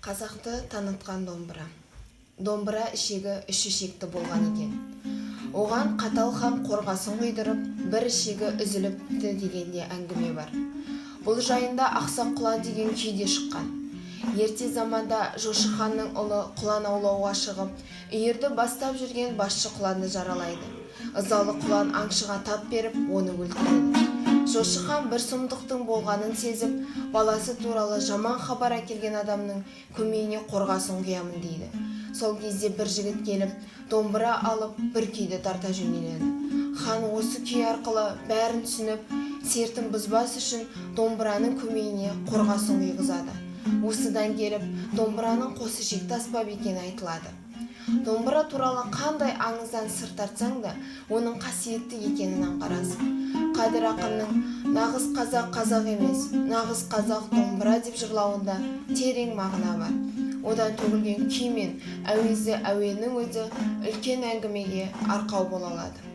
Қазақты танытқан домбыра. Домбыра ішегі үш ішекті болған екен. Оған қатал хан қорғасын құйдырып, бір ішегі үзіліпті дегенде әңгіме бар. Бұл жайында Ақсақ Құла деген күйде шыққан. Ерте заманда Жошы ханның ұлы құлан аулауға шығып, үйірді бастап жүрген басшы құланды жаралайды. Ызалы құлан аңшыға тап беріп, оны өлтіреді. Жошы хан бір сұмдықтың болғанын сезіп, баласы туралы жаман хабар әкелген адамның көмейіне қорғасын құямын дейді. Сол кезде бір жігіт келіп, домбыра алып, бір күйді тарта жөнеледі. Хан осы күй арқылы бәрін түсініп, сертін бұзбас үшін домбыраның көмейіне қорғасын құйғызады. Осыдан келіп, домбыраның қос ішекті аспап екені айтылады. Домбыра туралы қандай аңыздан сыр тартсаң да, оның қасиетті екенін аңғарасың. Қадыр ақынның «Нағыз қазақ қазақ емес, нағыз қазақ домбыра» деп жырлауында терең мағына бар. Одан төгілген күй мен әуезді әуеннің өзі үлкен әңгімеге арқау бола алады.